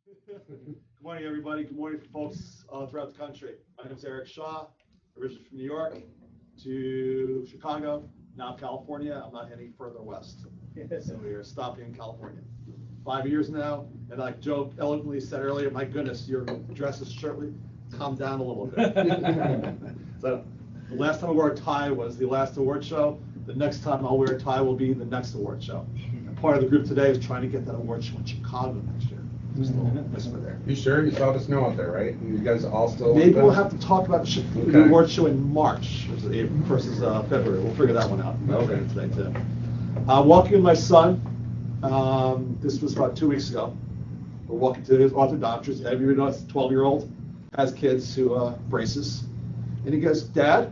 Good morning, everybody. Good morning, folks all throughout the country. My name is Eric Shaw, originally from New York to Chicago, now California. I'm not heading further west. So we are stopping in California. 5 years now, and like Joe eloquently said earlier, my goodness, your dress is shirtly. Calm down a little bit. So the last time I wore a tie was the last award show. The next time I'll wear a tie will be the next award show. And part of the group today is trying to get that award show in Chicago next year. You sure? You saw the snow out there, right? You guys all still. Maybe we'll have to talk about the award show in March versus February. We'll figure that one out. Okay, today too. Walking with my son. This was about 2 weeks ago. We're walking to his orthodontist. Everybody knows 12-year-old has kids who braces, and he goes, "Dad,"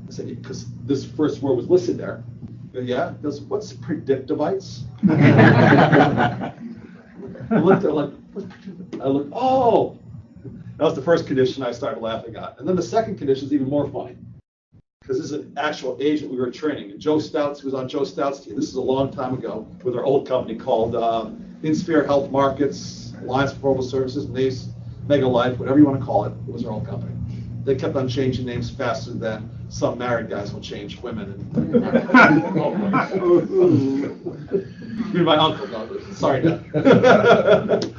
I said, because this first word was listed there. I go, "Yeah." He goes, "What's predictivites?" I looked at like, I looked, oh, that was the first condition I started laughing at. And then the second condition is even more funny, because this is an actual agent we were training. And Joe Stouts was on Joe Stouts' team. This is a long time ago with our old company called InSphere Health Markets, Alliance for Global Services, NACE, Mega Life, whatever you want to call it. It was our old company. They kept on changing names faster than some married guys will change women. You're my uncle, no, sorry, Dad.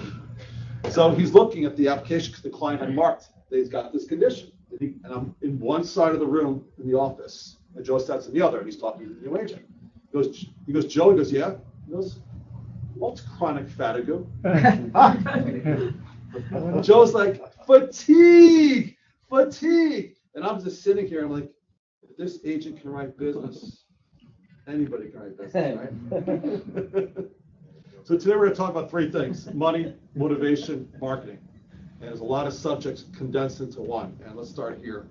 So he's looking at the application because the client had marked that he's got this condition. And I'm in one side of the room in the office, and Joe Stouts in the other, and he's talking to the new agent. He goes, "Joe," he goes, "Yeah." He goes, "What's chronic fatigue?" Joe's like, "Fatigue. And I'm just sitting here, I'm like, if this agent can write business, anybody can write business, right? So today we're going to talk about three things: money, motivation, marketing. And there's a lot of subjects condensed into one. And let's start here.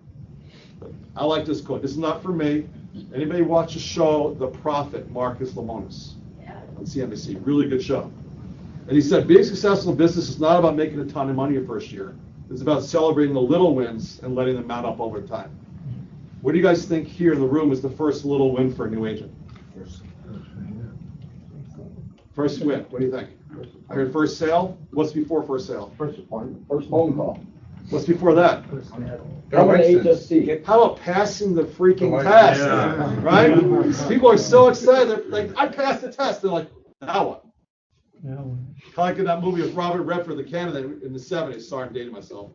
I like this quote. This is not for me. Anybody watch the show The Prophet, Marcus Lemonis on CNBC? Really good show. And he said, being successful in business is not about making a ton of money your first year. It's about celebrating the little wins and letting them mount up over time. What do you guys think here in the room is the first little win for a new agent? First win. What do you think? I heard first sale. What's before first sale? First appointment, first phone call. What's before that? HST. How about passing the freaking test? Yeah. Right? People are so excited. They're like, "I passed the test." They're like, "Now what?" Kind of like in that movie with Robert Redford, the candidate in the 70s. Sorry, I'm dating myself.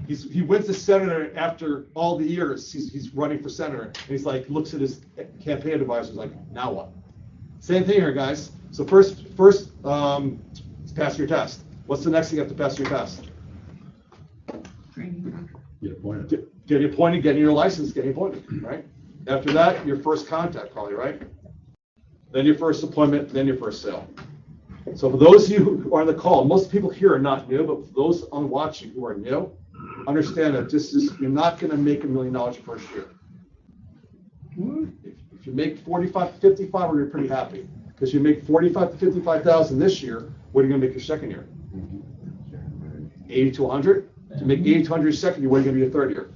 He wins the senator after all the years he's running for senator, and he's like, looks at his campaign advisors like, "Now what?" Same thing here, guys. So first, pass your test. What's the next thing you have to pass your test? Get appointed. Getting appointed, getting your license, getting appointed, right? After that, your first contact, probably, right? Then your first appointment, then your first sale. So for those of you who are on the call, most people here are not new, but for those on watching who are new, understand that you're not going to make $1 million your first year. If you make 45 to 55, we're pretty happy. Because you make 45 to 55,000 this year, what are you going to make your second year? 80 to 100? To make 80 to 100 your second year, what are you going to be your third year?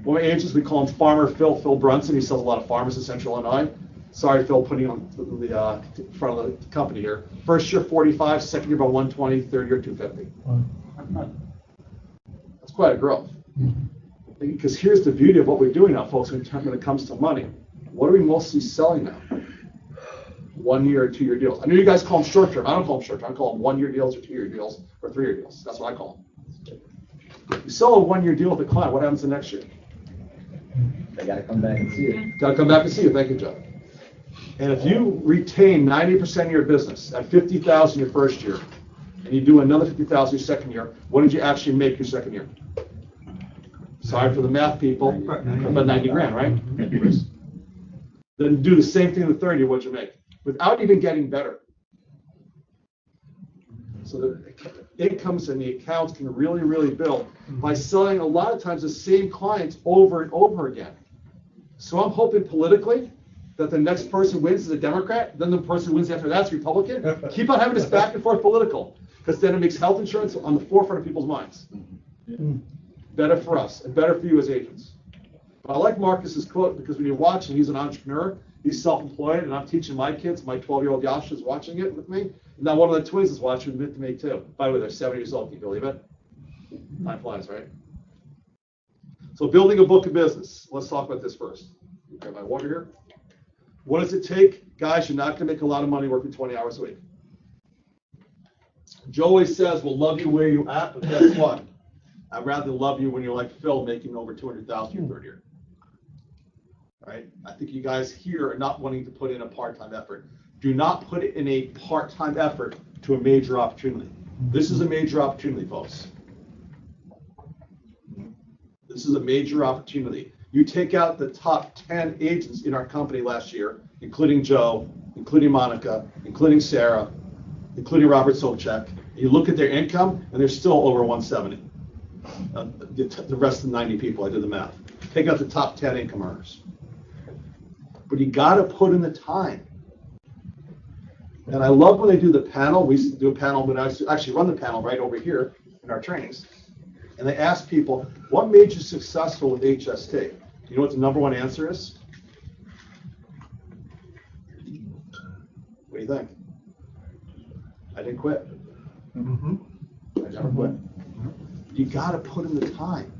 One of my agents, we call him Farmer Phil Brunson. He sells a lot of farmers in Central Illinois. Sorry, Phil, putting on the front of the company here. First year, 45, second year, about 120, third year, 250. That's quite a growth. Because here's the beauty of what we're doing now, folks, when it comes to money. What are we mostly selling now? 1 year or 2 year deals. I know you guys call them short term. I don't call them short term. I call them 1 year deals or 2 year deals or 3 year deals. That's what I call them. You sell a 1 year deal with a client, what happens the next year? They got to come back and see it. Got to come back and see you. Thank you, Joe. And if you retain 90% of your business at 50,000 your first year, and you do another 50,000 your second year, what did you actually make your second year? Sorry for the math people, about 90 grand, right? Then do the same thing in the third year, what'd you make? Without even getting better. So the incomes and the accounts can really, really build by selling a lot of times the same clients over and over again. So I'm hoping politically that the next person wins is a Democrat, then the person who wins after that's Republican. Keep on having this back and forth political, because then it makes health insurance on the forefront of people's minds. Better for us and better for you as agents. But I like Marcus's quote because when you're watching, he's an entrepreneur. He's self-employed, and I'm teaching my kids. My 12-year-old Yash is watching it with me. And now one of the twins is watching with me too. By the way, they're 7 years old. Can you believe it? Time flies, right? So building a book of business. Let's talk about this first. Okay, my water here. What does it take? Guys, you're not going to make a lot of money working 20 hours a week. Joe always says, we'll love you where you're at, but guess what? I'd rather love you when you're like Phil, making over $200,000 your third year. Right? I think you guys here are not wanting to put in a part-time effort. Do not put it in a part-time effort to a major opportunity. This is a major opportunity, folks. This is a major opportunity. You take out the top 10 agents in our company last year, including Joe, including Monica, including Sarah, including Robert Sobchak. You look at their income, and they're still over 170. The rest of the 90 people, I did the math. Take out the top 10 income earners. But you got to put in the time. And I love when they do the panel. We used to do a panel, but I actually run the panel right over here in our trainings. And they ask people, what made you successful with HST? You know what the number one answer is? What do you think? I didn't quit. Mm-hmm. I never quit. You got to put in the time.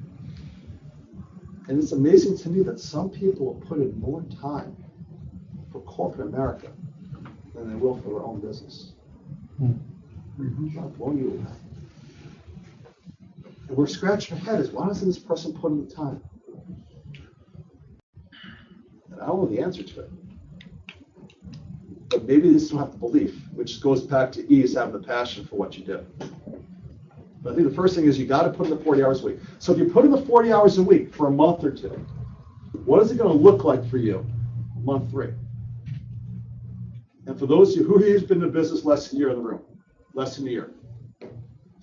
And it's amazing to me that some people will put in more time for corporate America than they will for their own business. Mm-hmm. I'll blow you away. And we're scratching our heads. Why doesn't this person put in the time? And I don't know the answer to it. But maybe they just don't have the belief, which goes back to E is having the passion for what you do. But I think the first thing is you got to put in the 40 hours a week. So if you put in the 40 hours a week for a month or two, what is it going to look like for you month 3? And for those of you who has been in the business less than a year in the room, less than a year. For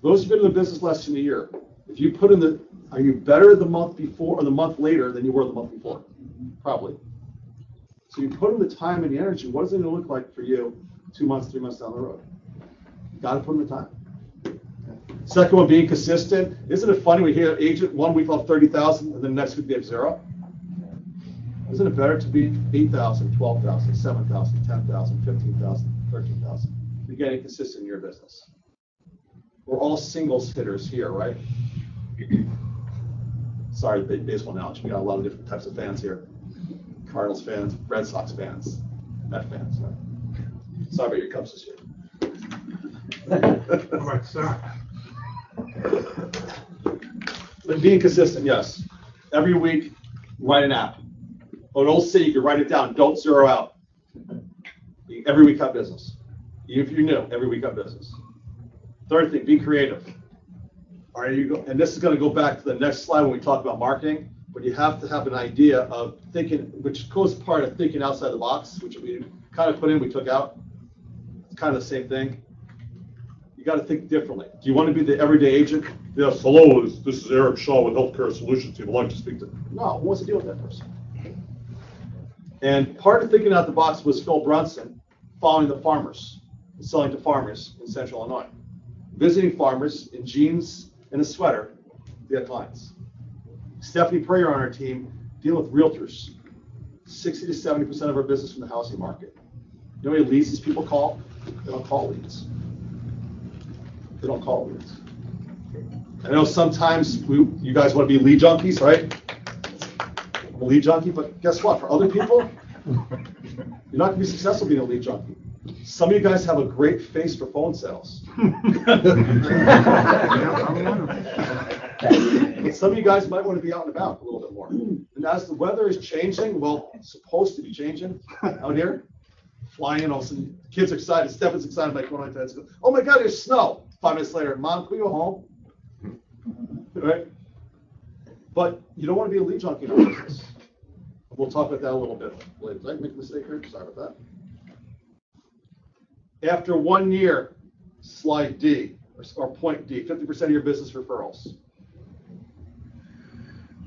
those who've been in the business less than a year, if you put in the, are you better the month before or the month later than you were the month before? Probably. So you put in the time and the energy. What is it going to look like for you 2 months, 3 months down the road? You got to put in the time. Second one, being consistent. Isn't it funny we hear agent 1 week off 30,000 and then next week they have 0? Isn't it better to be 8,000, 12,000, 7,000, 10,000, 15,000, 13,000? You're getting consistent in your business. We're all singles hitters here, right? Sorry, baseball analogy. We got a lot of different types of fans here. Cardinals fans, Red Sox fans, Met fans. Right? Sorry about your Cubs this year. But being consistent, yes. Every week, write an app. Or an old city, you can write it down. Don't zero out. Every week have business. Even if you're new, every week have business. Third thing, be creative. All right, and this is going to go back to the next slide when we talk about marketing, but you have to have an idea of thinking, which goes part of thinking outside the box, which we kind of put in, we took out. It's kind of the same thing. You got to think differently. Do you want to be the everyday agent? Yes, hello, this is Eric Shaw with Healthcare Solutions Team. I'd like to speak to. No, who wants to deal with that person? And part of thinking out the box was Phil Brunson following the farmers, selling to farmers in Central Illinois, visiting farmers in jeans and a sweater to get clients. Stephanie Prayer on our team dealing with realtors. 60 to 70% of our business from the housing market. You know how many leads these people call? They don't call leads. They don't call leads. I know sometimes you guys want to be lead junkies, right? A lead junkie, but guess what? For other people, you're not going to be successful being a lead junkie. Some of you guys have a great face for phone sales. But some of you guys might want to be out and about a little bit more. And as the weather is changing, well, it's supposed to be changing out here, flying in, all of a sudden, kids are excited, Stefan's excited, like, oh my God, there's snow. 5 minutes later, Mom, can we go home? Right? But you don't want to be a lead junkie in our business. We'll talk about that a little bit later. Did I make a mistake here? Sorry about that. After 1 year, slide D, or point D, 50% of your business referrals.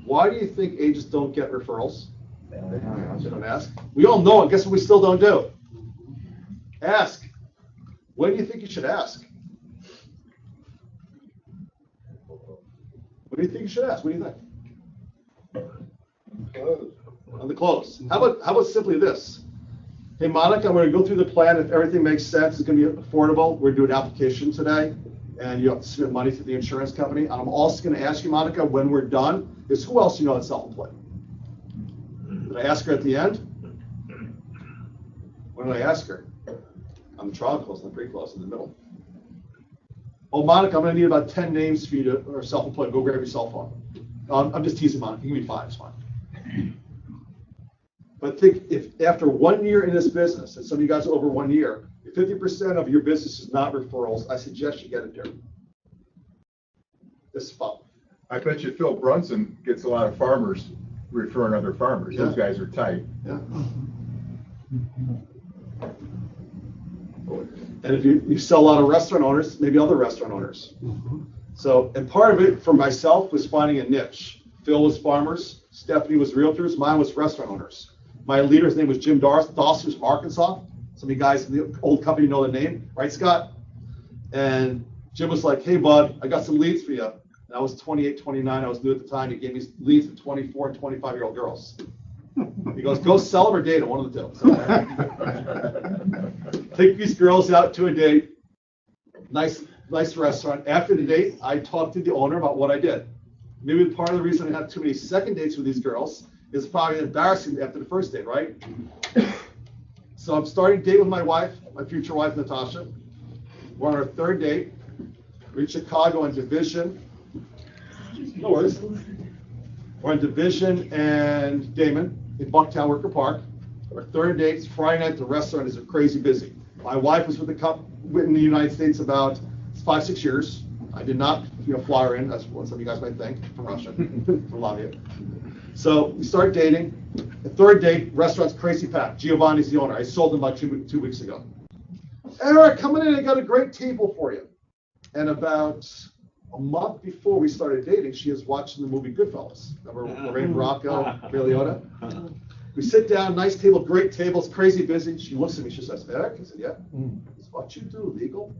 Why do you think agents don't get referrals? They don't ask. We all know it. Guess what we still don't do? Ask. When do you think you should ask? What do you think you should ask? What do you think? On the close. How about simply this? Hey, Monica, I'm going to go through the plan. If everything makes sense, it's going to be affordable. We're doing an application today, and you have to submit money to the insurance company. And I'm also going to ask you, Monica, when we're done, is who else you know that's self-employed? Did I ask her at the end? When did I ask her? On the trial close, on the pre-close, in the middle. Oh, Monica, I'm going to need about 10 names for you to, or self-employed. Go grab your cell phone. I'm just teasing, Monica. Give me 5, it's fine. But think if after 1 year in this business, and some of you guys are over 1 year, if 50% of your business is not referrals, I suggest you get it there. This is fun. I bet you Phil Brunson gets a lot of farmers referring other farmers. Yeah. Those guys are tight. Yeah. And if you sell a lot of restaurant owners, maybe other restaurant owners. So, and part of it for myself was finding a niche. Phil was farmers, Stephanie was realtors, mine was restaurant owners. My leader's name was Jim Dawson from Arkansas. Some of you guys in the old company know the name, right, Scott? And Jim was like, hey, bud, I got some leads for you. And I was 28, 29. I was new at the time. He gave me leads for 24 and 25-year-old girls. He goes, go sell them or date them, one of the two. So, take these girls out to a date, nice restaurant. After the date, I talked to the owner about what I did. Maybe part of the reason I had too many second dates with these girls is probably embarrassing after the first date, right? So I'm starting to date with my wife, my future wife, Natasha. We're on our 3rd date. We're in Chicago on Division. No worries. We're on Division and Damon in Bucktown Worker Park. Our 3rd date is Friday night. The restaurant is crazy busy. My wife was with in the United States about 5-6 years. I did not, fly her in. That's what some of you guys might think from Russia, from Latvia. So we start dating. The 3rd date, restaurant's crazy packed. Giovanni's the owner. I sold him about two weeks ago. Eric, come in. I got a great table for you. And about a month before we started dating, she was watching the movie Goodfellas. Remember Lorraine Bracco, Ray Liotta? We sit down, nice table, great table, it's crazy busy. She looks at me, she says, Eric? I said, yeah. Is what you do legal?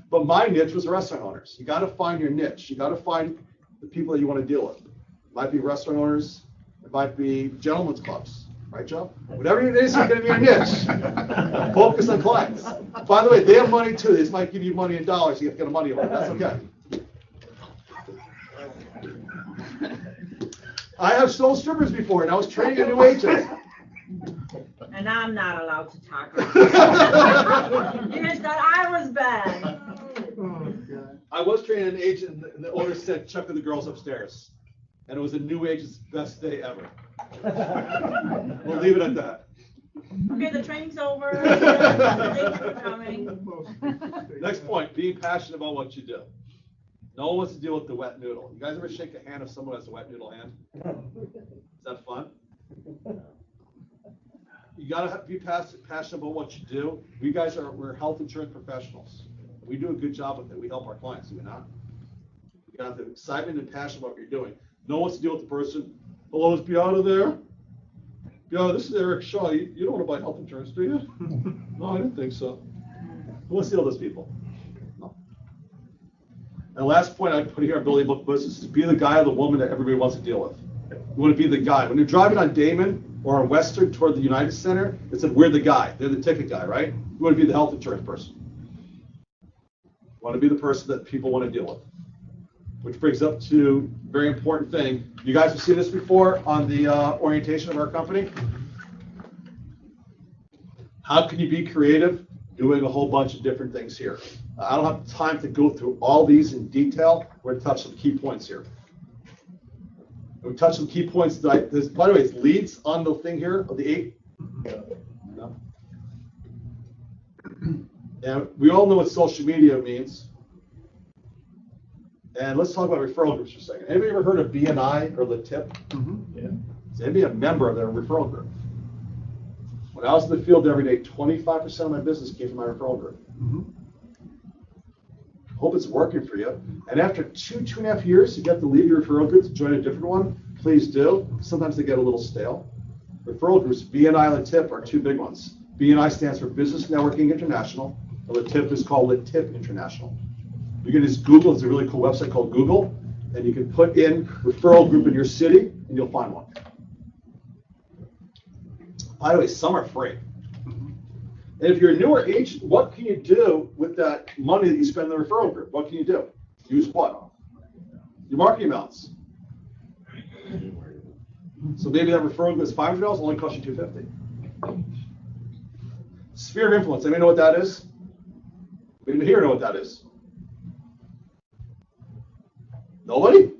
But my niche was restaurant owners. You got to find your niche. You got to find the people that you want to deal with. It might be restaurant owners. It might be gentlemen's clubs. Right, Joe? Whatever it is, you're going to be your niche. Focus on clients. By the way, they have money too. They just might give you money in dollars. You have to get a money order. That's okay. I have sold strippers before, and I was training a new agent. And I'm not allowed to talk. You just thought I was bad. I was training an agent, and the owner said, check with the girls upstairs. And it was a new agent's best day ever. We'll leave it at that. Okay, the training's over. Thanks for coming. Next point, being passionate about what you do. No one wants to deal with the wet noodle. You guys ever shake a hand if someone has a wet noodle hand? Is that fun? You gotta be passionate about what you do. We're health insurance professionals. We do a good job with it. We help our clients, do we not? You gotta have the excitement and passion about what you're doing. No one wants to deal with the person, hello, is Beata there? Beata, this is Eric Shaw. You don't want to buy health insurance, do you? No, I didn't think so. Who wants to deal with those people? No. And the last point I put here on building book business is be the guy or the woman that everybody wants to deal with. You want to be the guy. When you're driving on Damon or on Western toward the United Center, it said, we're the guy. They're the ticket guy, right? You want to be the health insurance person. You want to be the person that people want to deal with. Which brings up to a very important thing. You guys have seen this before on the orientation of our company. How can you be creative? Doing a whole bunch of different things here. I don't have time to go through all these in detail. We're going to touch some key points here. We'll touch some key points. By the way, it's leads on the thing here of the 8. No. And we all know what social media means. And let's talk about referral groups for a second. Anybody ever heard of BNI or LaTip? Yeah. Is anybody a member of their referral group? When I was in the field every day, 25% of my business came from my referral group. Hope it's working for you. And after 2.5 years, you get to leave your referral group to join a different one. Please do. Sometimes they get a little stale. Referral groups, BNI and LaTip, are 2 big ones. BNI stands for Business Networking International. And LaTip is called LaTip International. You can just Google. It's a really cool website called Google, and you can put in referral group in your city, and you'll find one. By the way, some are free. And if you're a newer agent, what can you do with that money that you spend in the referral group? What can you do? Use what? Your marketing amounts. So maybe that referral group is $500, only costs you $250. Sphere of influence. Anybody know what that is? Anybody here know what that is? Nobody?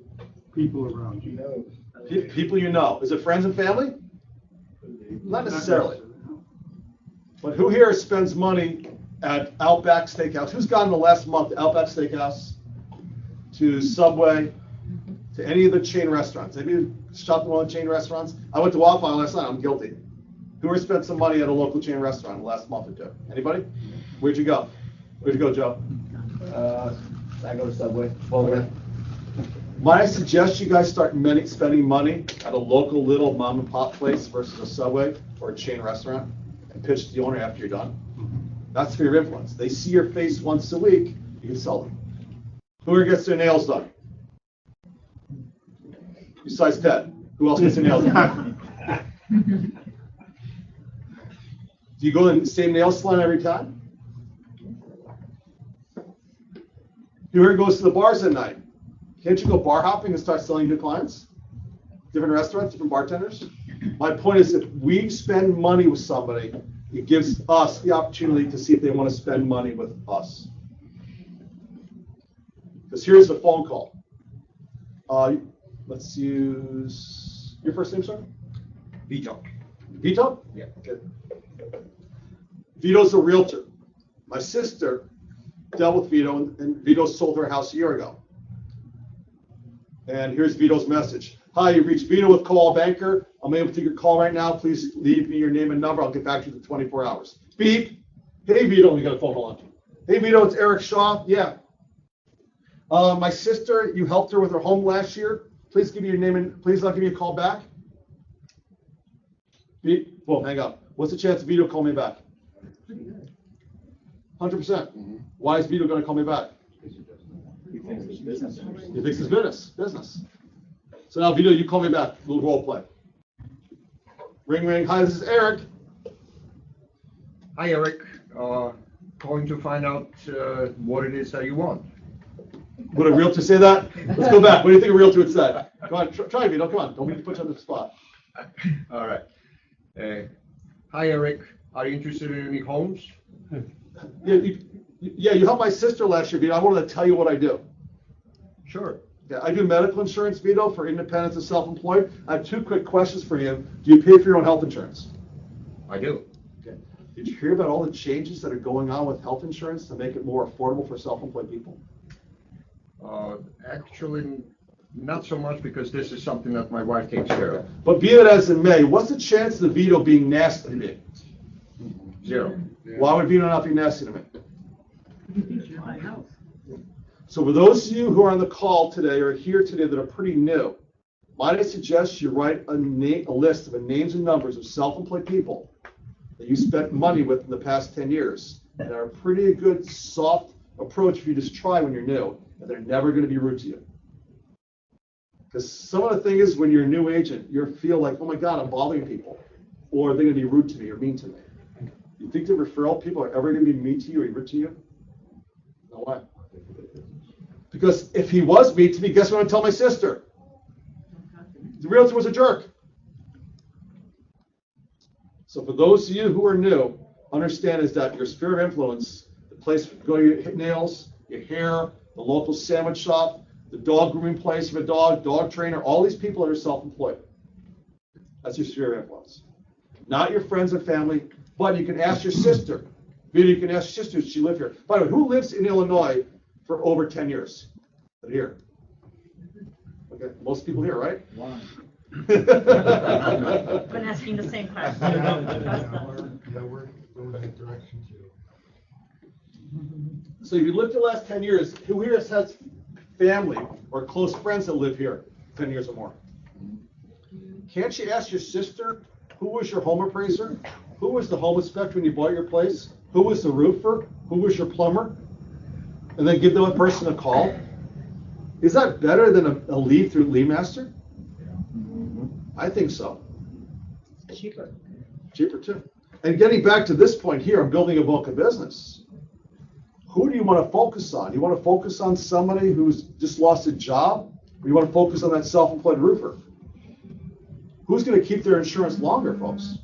People around you. People you know. Is it friends and family? Not necessarily. But who here spends money at Outback Steakhouse? Who's gone in the last month to Outback Steakhouse, to Subway, to any of the chain restaurants? Anybody shopped at one of the chain restaurants? I went to Waffle House last night. I'm guilty. Who has spent some money at a local chain restaurant in the last month or two? Anybody? Where'd you go? Where'd you go, Joe? I go to Subway. Okay. Might I suggest you guys start spending money at a local little mom and pop place versus a Subway or a chain restaurant, and pitch to the owner after you're done? That's sphere of influence. They see your face once a week, you can sell them. Who here gets their nails done? Besides Ted, who else gets their nails done? Do you go to the same nail salon every time? Who here goes to the bars at night? Can't you go bar hopping and start selling new clients? Different restaurants, different bartenders? My point is, if we spend money with somebody, it gives us the opportunity to see if they want to spend money with us. Because here's the phone call. Let's use your first name, sir? Vito. Vito? Yeah. Okay. Vito's a realtor. My sister dealt with Vito, and Vito sold her house a year ago. And here's Vito's message. Hi, you've reached Vito with Call Banker. I'm able to take your call right now. Please leave me your name and number. I'll get back to you in 24 hours. Beep. Hey, Vito. We got a phone call on. Hey, Vito, it's Eric Shaw. Yeah. My sister, you helped her with her home last year. Please give me your name and please give me a call back. Beep. Well, hang up. What's the chance Vito call me back? 100%. Why is Vito going to call me back? He thinks it's business. He thinks it's business. So now, Vito, you call me back. We'll role play. Ring, ring. Hi, this is Eric. Hi, Eric. Calling to find out what it is that you want. Would a realtor say that? Let's go back. What do you think a realtor would say? Come on, try Vito. Come on. Don't need to put you on the spot. All right. Hi, Eric. Are you interested in any homes? Yeah, you helped my sister last year, Vito. I wanted to tell you what I do. Sure. Yeah, I do medical insurance, Vito, for independents and self-employed. I have two quick questions for you. Do you pay for your own health insurance? I do. Okay. Did you hear about all the changes that are going on with health insurance to make it more affordable for self-employed people? Actually, not so much, because this is something that my wife takes care of. But be it as it may, what's the chance of Vito being nasty to me? 0. Why would Vito not be nasty to me? So for those of you who are on the call today or here today that are pretty new, might I suggest you write a list of the names and numbers of self-employed people that you spent money with in the past 10 years that are a pretty good soft approach for you to just try when you're new, and they're never going to be rude to you. Because some of the thing is, when you're a new agent, you feel like, oh my God, I'm bothering people, or they're going to be rude to me or mean to me. You think the referral people are ever going to be mean to you or rude to you? No way. Because if he was mean to me, guess what I'm going to tell my sister? The realtor was a jerk. So for those of you who are new, understand is that your sphere of influence, the place to go to your nails, your hair, the local sandwich shop, the dog grooming place of a dog trainer, all these people that are self-employed. That's your sphere of influence. Not your friends and family, but you can ask your sister. You can ask your sister, does she live here? By the way, who lives in Illinois for over 10 years? Here. Okay, most people here, right? I've been asking the same question. Yeah, we're going that direction too. So if you look at the last 10 years, who here has family or close friends that live here 10 years or more? Can't you ask your sister, who was your home appraiser? Who was the home inspector when you bought your place? Who was the roofer? Who was your plumber? And then give that person a call? Is that better than a lead through LeadMaster? I think so. Cheaper. Cheaper too. And getting back to this point here, I'm building a book of business. Who do you want to focus on? You want to focus on somebody who's just lost a job, or you want to focus on that self-employed roofer? Who's going to keep their insurance longer, folks?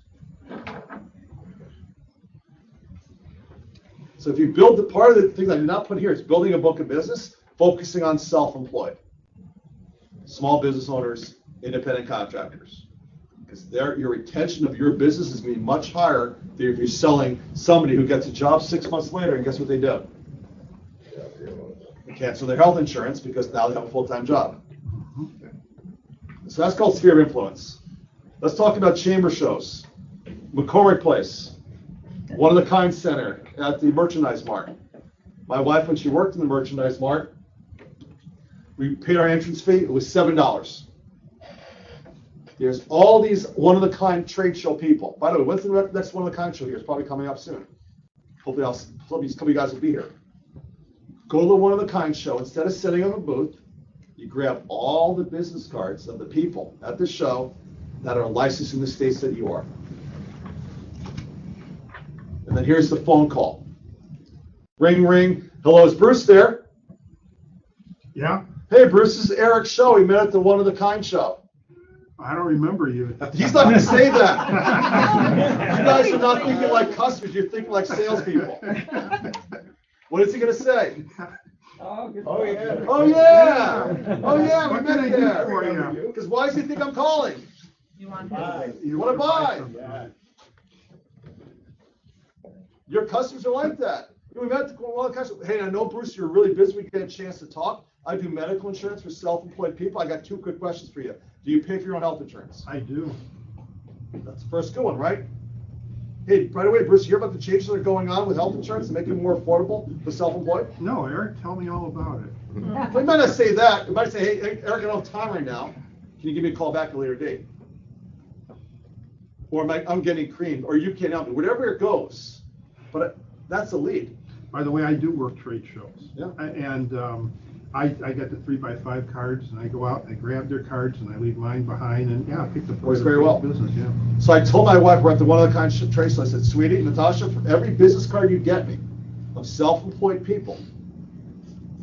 So if you build the part of the thing I did not put here, it's building a book of business, focusing on self-employed, small business owners, independent contractors, because your retention of your business is going to be much higher than if you're selling somebody who gets a job 6 months later, and guess what they do? They cancel their health insurance because now they have a full-time job. So that's called sphere of influence. Let's talk about chamber shows. McCormick Place, One of the Kind Center at the Merchandise Mart. My wife, when she worked in the Merchandise Mart, we paid our entrance fee. It was $7. There's all these one-of-the-kind trade show people. By the way, when's the next one-of-the-kind show here? It's probably coming up soon. Hopefully, a couple of you guys will be here. Go to the one-of-the-kind show. Instead of sitting on a booth, you grab all the business cards of the people at the show that are licensed in the states that you are. And then here's the phone call. Ring, ring. Hello, is Bruce there? Yeah, Hey, Bruce, this is Eric Shaw. We met at the one-of-the-kind show. I don't remember you. He's not going to say that. You guys are not thinking like customers. You're thinking like salespeople. What is he going to say? Oh, yeah. Oh, yeah. Oh, yeah, we What can I met do there. for you? Because why does he think I'm calling? You want You want to buy. something. Your customers are like that. We met at the one-of-the-kind show. Hey, I know, Bruce, you're really busy. We get a chance to talk. I do medical insurance for self-employed people. I got 2 quick questions for you. Do you pay for your own health insurance? I do. That's the first good one, right? Hey, by the way, Bruce, you hear about the changes that are going on with health insurance to make it more affordable for self-employed? No, Eric, tell me all about it. We might not say that. We might say, hey, Eric, I don't have time right now. Can you give me a call back at a later date? Or I'm getting creamed, or you can't help me. Whatever it goes. But that's a lead. By the way, I do work trade shows. Yeah. And I get the 3x5 cards, and I go out and I grab their cards and I leave mine behind, and yeah, I pick the Works very well. business. Yeah. So I told my wife, we're at the one-of-the-kind trade show. I said, sweetie, Natasha, for every business card you get me of self-employed people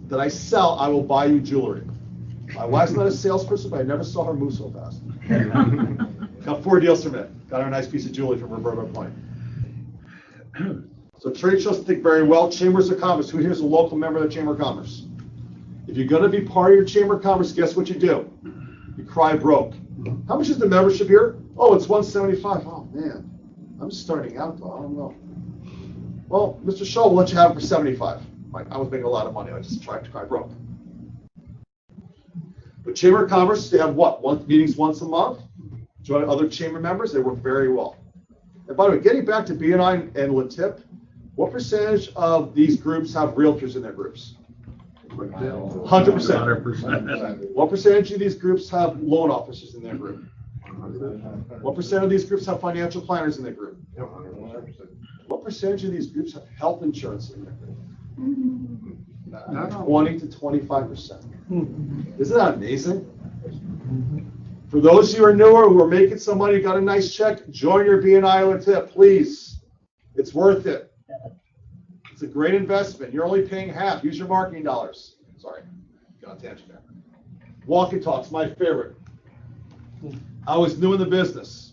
that I sell, I will buy you jewelry. My wife's not a salesperson, but I never saw her move so fast. Got 4 deals from it. Got her a nice piece of jewelry from Roberta Point. So trade shows think very well. Chambers of Commerce. Who here's a local member of the Chamber of Commerce? If you're going to be part of your Chamber of Commerce, guess what you do? You cry broke. How much is the membership here? Oh, it's $175. Oh, man. I'm just starting out, though. I don't know. Well, Mr. Shaw will let you have it for $75. I was making a lot of money. I just tried to cry broke. But Chamber of Commerce, they have what? Meetings once a month? Join other chamber members. They work very well. And by the way, getting back to BNI and LaTip, what percentage of these groups have realtors in their groups? 100%. 100%. What percentage of these groups have loan officers in their group? What percent of these groups have financial planners in their group? What percentage of these groups have health insurance in their group? 20 to 25%. Isn't that amazing? For those of you who are newer, who are making some money, got a nice check, join your BNI or tip, please. It's worth it. It's a great investment. You're only paying half. Use your marketing dollars. Sorry, got on a tangent there. Walk and talks, my favorite. I was new in the business,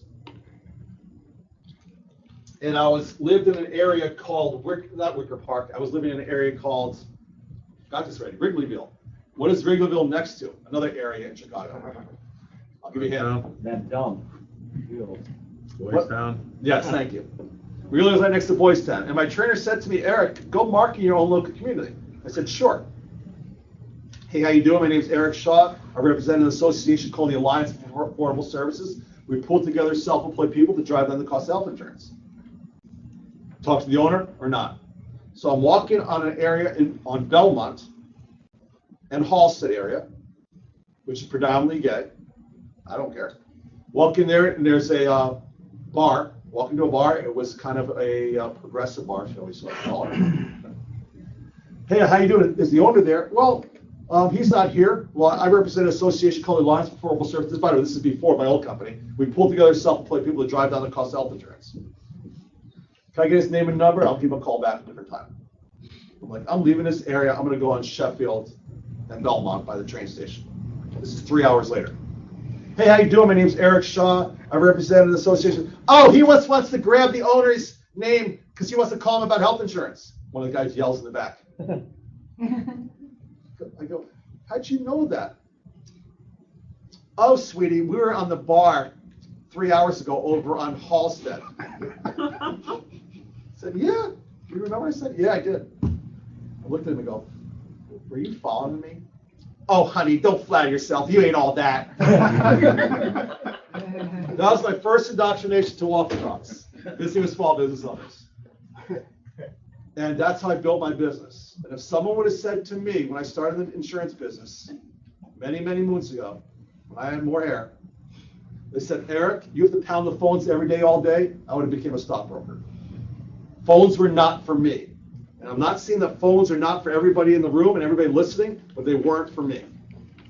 and I lived in an area called not Wicker Park. I was living in an area called, got this ready, Wrigleyville. What is Wrigleyville next to? Another area in Chicago. I'll give you a hint. That dumb. Boys Town. Yes, thank you. We live right next to Boys Town. And my trainer said to me, Eric, go market in your own local community. I said, sure. Hey, how you doing? My name is Eric Shaw. I represent an association called the Alliance for Affordable Services. We pull together self-employed people to drive down the cost of health insurance. Talk to the owner or not. So I'm walking on an area on Belmont and Halstead area, which is predominantly gay. I don't care. Walk in there and there's a bar. Walk into a bar. It was kind of a progressive bar, shall we call it. Hey, how you doing? Is the owner there? Well, He's not here. Well, I represent an association called Alliance for Affordable Services. By the way, this is before my old company. We pulled together self-employed people to drive down the cost of health insurance. Can I get his name and number? I'll give him a call back at a different time. I'm like, I'm leaving this area. I'm going to go on Sheffield and Belmont by the train station. This is 3 hours later. Hey, how you doing? My name's Eric Shaw. I represent an association. Oh, he wants to grab the owner's name because he wants to call him about health insurance. One of the guys yells in the back. I go, how'd you know that? Oh, sweetie, we were on the bar 3 hours ago over on Halstead. I said, yeah. Do you remember? I said, yeah, I did. I looked at him and go, were you following me? Oh, honey, don't flatter yourself. You ain't all that. That was my first indoctrination to walking talks. Visiting with small business owners. And that's how I built my business. And if someone would have said to me when I started the insurance business many, many moons ago, when I had more hair, they said, Eric, you have to pound the phones every day, all day, I would have become a stockbroker. Phones were not for me. And I'm not saying that phones are not for everybody in the room and everybody listening, but they weren't for me.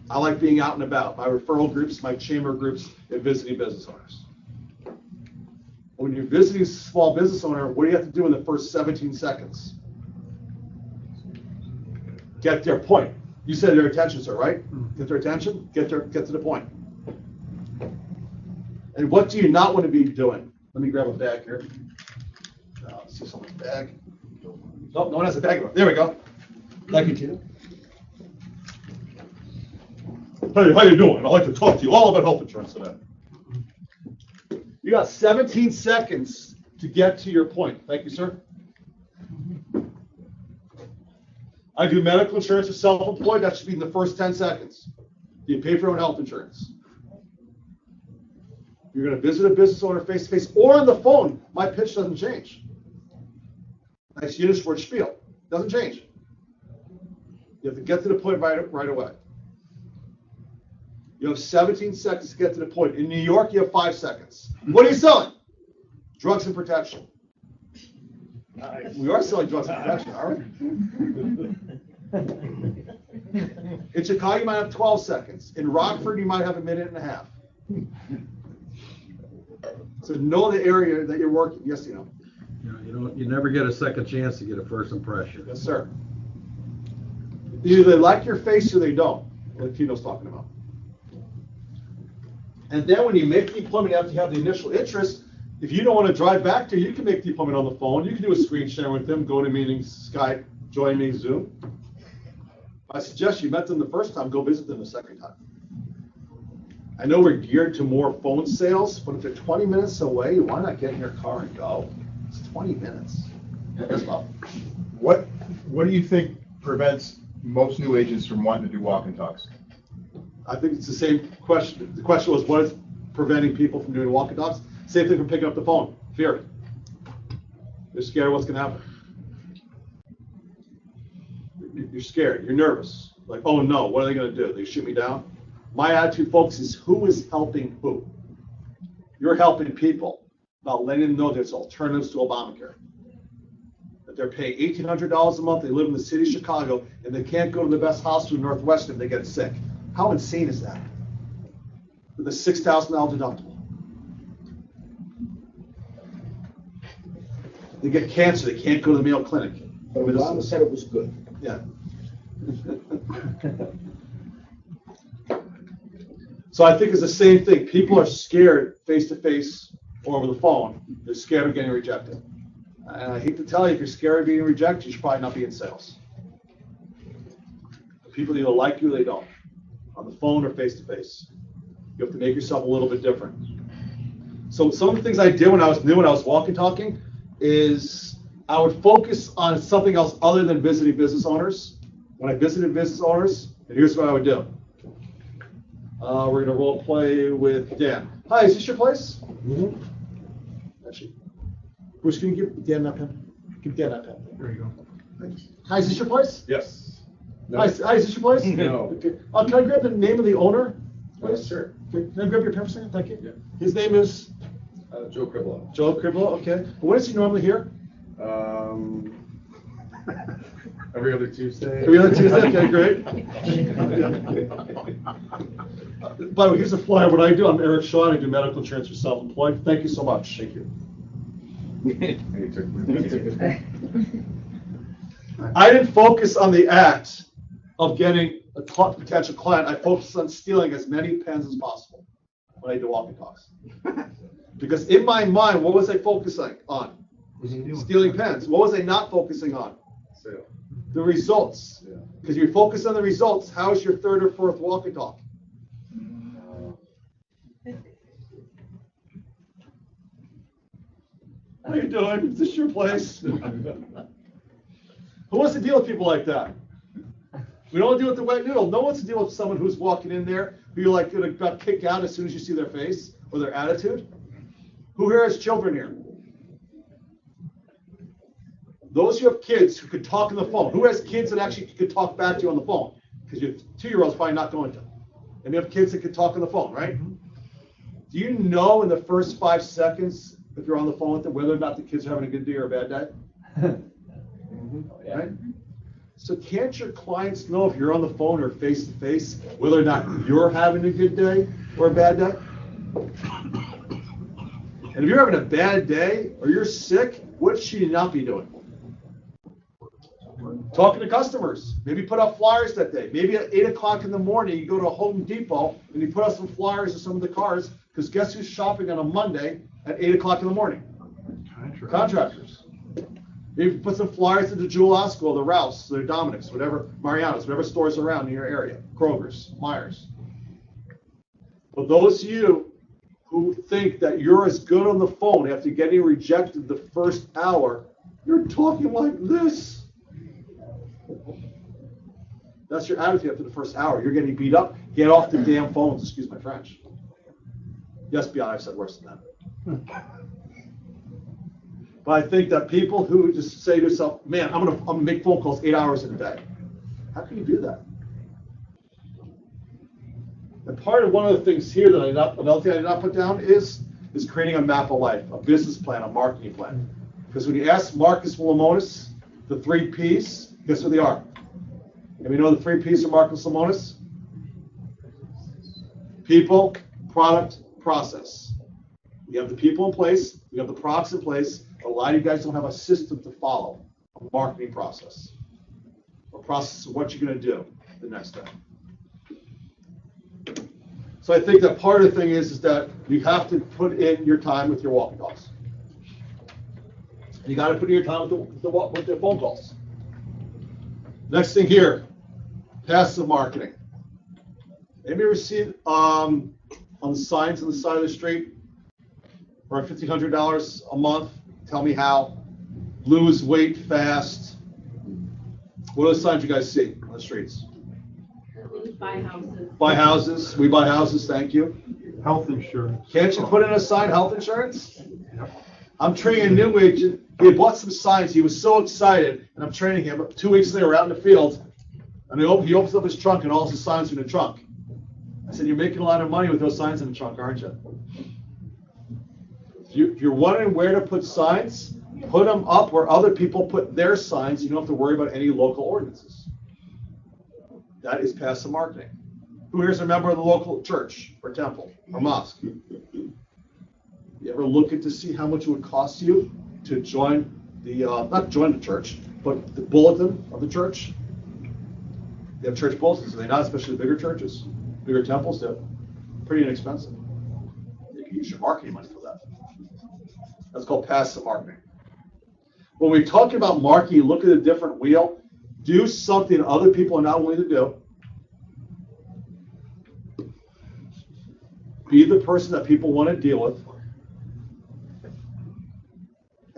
I like being out and about. My referral groups, my chamber groups, and visiting business owners. When you're visiting a small business owner, what do you have to do in the first 17 seconds? Get their point. You said their attention, sir, right? Get their attention, get to the point. And what do you not want to be doing? Let me grab a bag here. Let's see someone's bag. Nope, no one has a bag. There we go. Thank you, Tina. Hey, how you doing? I'd like to talk to you all about health insurance today. You got 17 seconds to get to your point. Thank you, sir. I do medical insurance for self-employed. That should be in the first 10 seconds. Do you pay for your own health insurance? You're going to visit a business owner face-to-face or on the phone. My pitch doesn't change. Nice Yiddish word spiel. Doesn't change. You have to get to the point right away. You have 17 seconds to get to the point. In New York, you have 5 seconds. What are you selling? Drugs and protection. Nice. We are selling drugs and protection, aren't we? In Chicago, you might have 12 seconds. In Rockford, you might have a minute and a half. So know the area that you're working. Yes, you know. You never get a second chance to get a first impression. Yes, sir. Either they like your face or they don't, like Tino's talking about. And then when you make the appointment after you have the initial interest, if you don't want to drive back there, you can make the appointment on the phone. You can do a screen share with them, go to meetings, Skype, join me, Zoom. I suggest you met them the first time, go visit them the second time. I know we're geared to more phone sales, but if they're 20 minutes away, why not get in your car and go? It's 20 minutes. Yes, Bob. What do you think prevents most new agents from wanting to do walk and talks? I think it's the same question. The question was, what is preventing people from doing walk and talks? Same thing from picking up the phone. Fear. You're scared of what's going to happen. You're scared. You're nervous. Like, oh no, what are they going to do? They shoot me down? My attitude, folks, is who is helping who? You're helping people about letting them know there's alternatives to Obamacare. That they're paying $1,800 a month, they live in the city of Chicago, and they can't go to the best hospital in Northwestern if they get sick. How insane is that? With a $6,000 deductible. They get cancer, they can't go to the Mayo Clinic. But Obama said it was good. Yeah. So I think it's the same thing. People are scared face-to-face or over the phone. They're scared of getting rejected. And I hate to tell you, if you're scared of being rejected, you should probably not be in sales. People either like you or they don't, on the phone or face-to-face. You have to make yourself a little bit different. So some of the things I did when I was new, when I was walking talking, is I would focus on something else other than visiting business owners. When I visited business owners, and here's what I would do. We're going to role play with Dan. Hi, is this your place? Mm-hmm. Actually, Bruce, can you give Dan that pen? Give Dan that pen. There you go. Thanks. Hi, is this your place? Yes. No. Hi, is this your place? No. Okay. Can I grab the name of the owner? Please? Sure. Okay. Can I grab your pen for a second? Thank you. Yeah. His name is? Joe Criblow. Joe Criblow, okay. When is he normally here? I Every other Tuesday. Every other Tuesday, okay, great. By the way, here's a flyer. What I do, I'm Eric Shaw, and I do medical insurance for self-employed. Thank you so much. Thank you. And he took my- I didn't focus on the act of getting a potential client. I focused on stealing as many pens as possible when I did walking talks. Because in my mind, what was I focusing on? Stealing pens. What was I not focusing on? Sale. The results. Yeah. Because you focus on the results, how's your third or fourth walkie talk? How you doing? Is this your place? Who wants to deal with people like that? We don't deal with the wet noodle. No one wants to deal with someone who's walking in there who you're like going to kick out as soon as you see their face or their attitude. Who here has children here? Those who have kids who could talk on the phone. Who has kids that actually could talk back to you on the phone? Because your 2-year-old's probably not going to. And you have kids that could talk on the phone, right? Do you know in the first 5 seconds, if you're on the phone with them, whether or not the kids are having a good day or a bad day? Right? So can't your clients know if you're on the phone or face to face, whether or not you're having a good day or a bad day? And if you're having a bad day or you're sick, what should you not be doing? Talking to customers. Maybe put out flyers that day. Maybe at 8 o'clock in the morning, you go to a Home Depot and you put out some flyers of some of the cars, because guess who's shopping on a Monday at 8 o'clock in the morning? Contractors. Maybe put some flyers at the Jewel Osco, the Rouse, the Dominic's, whatever, Mariano's, whatever stores around in your area, Kroger's, Myers. But those of you who think that you're as good on the phone after getting rejected the first hour, you're talking like this. That's your attitude after the first hour. You're getting beat up. Get off the damn phones. Excuse my French. Yes, Beyond, I've said worse than that. But I think that people who just say to themselves, man, I'm gonna make phone calls 8 hours in a day. How can you do that? And part of one of the things here that another thing I did not put down is creating a map of life, a business plan, a marketing plan. Because when you ask Marcus Lemonis, the 3 Ps, guess what they are? And we know the 3 Ps of Marcus Lemonis? People, product, process. We have the people in place, we have the products in place, but a lot of you guys don't have a system to follow, a marketing process. A process of what you're going to do the next day. So I think that part of the thing is that you have to put in your time with your walking calls. You got to put in your time with the phone calls. Next thing here, passive marketing. Anybody ever seen on the signs on the side of the street, for $1,500 a month, tell me how, lose weight fast? What are the signs you guys see on the streets? Buy houses. Buy houses. We buy houses. Thank you. Health insurance. Can't you put in a sign, health insurance? Yep. I'm training a new agent. He had bought some signs. He was so excited, and I'm training him. 2 weeks later, we're out in the field, and he opens up his trunk, and all his signs are in the trunk. I said, "You're making a lot of money with those signs in the trunk, aren't you?" If you're wondering where to put signs, put them up where other people put their signs. You don't have to worry about any local ordinances. That is passive marketing. Who here is a member of the local church or temple or mosque? You ever look at to see how much it would cost you to join the, not join the church, but the bulletin of the church? They have church bulletins, do they not? Especially the bigger churches, bigger temples do. Pretty inexpensive. You can use your marketing money for that. That's called passive marketing. When we talk about marketing, look at a different wheel. Do something other people are not willing to do. Be the person that people want to deal with.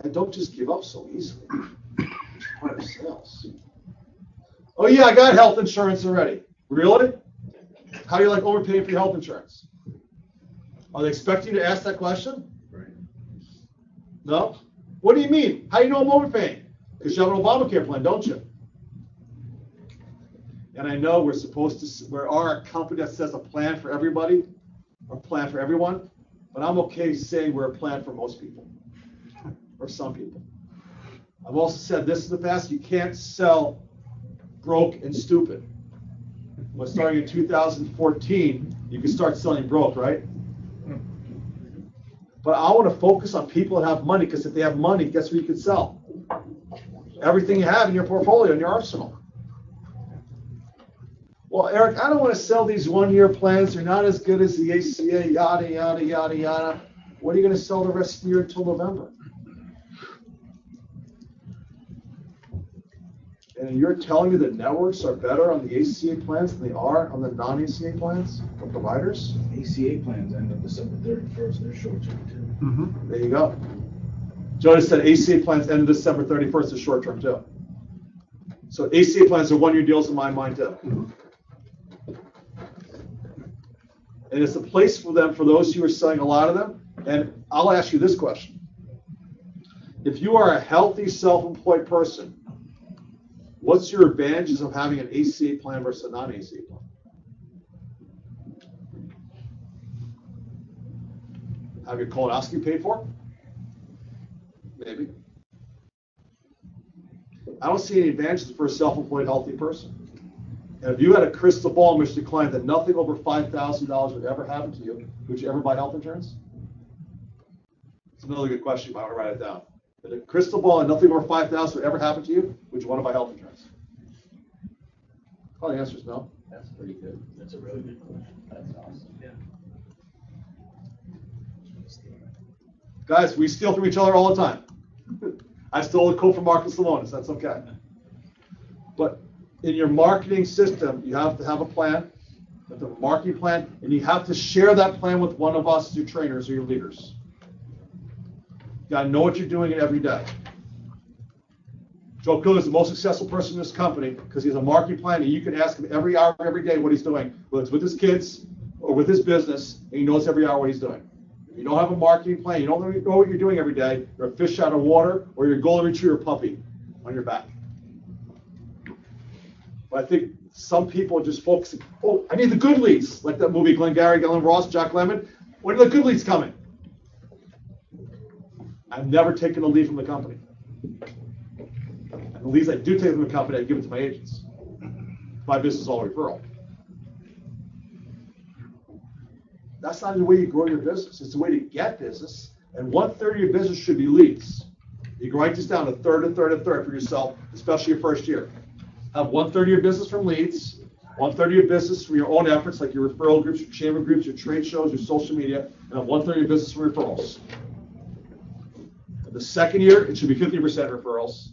And don't just give up so easily. It's part of sales. Oh yeah, I got health insurance already. Really? How do you like overpaying for your health insurance? Are they expecting you to ask that question? Right. No? What do you mean? How do you know I'm overpaying? Because you have an Obamacare plan, don't you? And I know we're a company that says a plan for everybody, or plan for everyone, but I'm okay saying we're a plan for most people, or some people. I've also said this in the past, you can't sell broke and stupid. But starting in 2014, you can start selling broke, right? But I want to focus on people that have money, because if they have money, guess what you can sell? Everything you have in your portfolio, in your arsenal. Well, Eric, I don't want to sell these one-year plans. They're not as good as the ACA, yada, yada, yada, yada. What are you going to sell the rest of the year until November? And you're telling me that networks are better on the ACA plans than they are on the non-ACA plans for providers? ACA plans end up December 31st, they're short-term too. Mhm. There you go. Joe just said ACA plans end December 31st is short-term too. So ACA plans are one-year deals in my mind too. And it's a place for them, for those who are selling a lot of them. And I'll ask you this question. If you are a healthy, self-employed person, what's your advantages of having an ACA plan versus a non-ACA plan? Have your colonoscopy paid for? Maybe. I don't see any advantages for a self-employed, healthy person. And if you had a crystal ball, Mr. Klein, that nothing over $5,000 would ever happen to you, would you ever buy health insurance? It's another good question. You might want to write it down. If a crystal ball and nothing over $5,000 would ever happen to you, would you want to buy health insurance? Probably the answer is no. That's pretty good. That's a really good question. That's awesome. Yeah. Guys, we steal from each other all the time. I stole a quote from Marcus Lemonis. That's okay. But in your marketing system, you have to have a plan, you have to have a marketing plan, and you have to share that plan with one of us, your trainers or your leaders. You got to know what you're doing every day. Joe Pillar is the most successful person in this company because he has a marketing plan, and you can ask him every hour, every day what he's doing, whether it's with his kids or with his business, and he knows every hour what he's doing. If you don't have a marketing plan, you don't know what you're doing every day, you're a fish out of water, or you're a golden retriever puppy on your back. But I think some people are just focusing, oh, I need the good leads, like that movie Glengarry, Glenn Ross, Jack Lemmon. When are the good leads coming? I've never taken a lead from the company. And the leads I do take from the company, I give it to my agents. My business is all referral. That's not the way you grow your business. It's the way to get business. And 1/3 of your business should be leads. You can write this down, a third for yourself, especially your first year. Have 1/3 of your business from leads, 1/3 of your business from your own efforts, like your referral groups, your chamber groups, your trade shows, your social media, and have 1/3 of your business from referrals. The second year, it should be 50% referrals,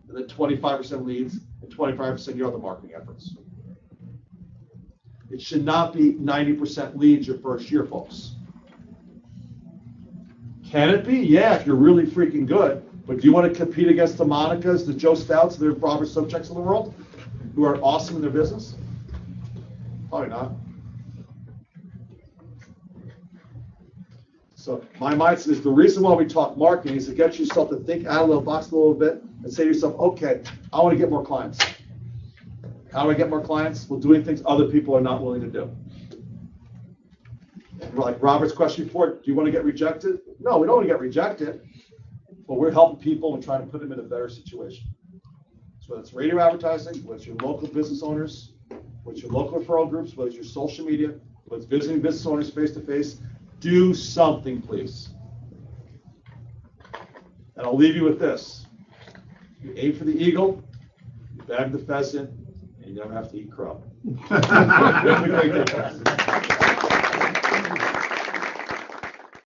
and then 25% leads, and 25% your other marketing efforts. It should not be 90% leads your first year, folks. Can it be? Yeah, if you're really freaking good. But do you want to compete against the Monicas, the Joe Stouts, the Robert Sobchaks of the world, who are awesome in their business? Probably not. So my mindset is the reason why we talk marketing is to get yourself to think out of the box a little bit and say to yourself, okay, I want to get more clients. How do I get more clients? Well, doing things other people are not willing to do. Like Robert's question before, do you want to get rejected? No, we don't want to get rejected, but we're helping people and trying to put them in a better situation. So whether it's radio advertising, whether it's your local business owners, whether it's your local referral groups, whether it's your social media, whether it's visiting business owners face-to-face, do something, please. And I'll leave you with this. You aim for the eagle, you bag the pheasant, and you never have to eat crow. Have a great day, guys.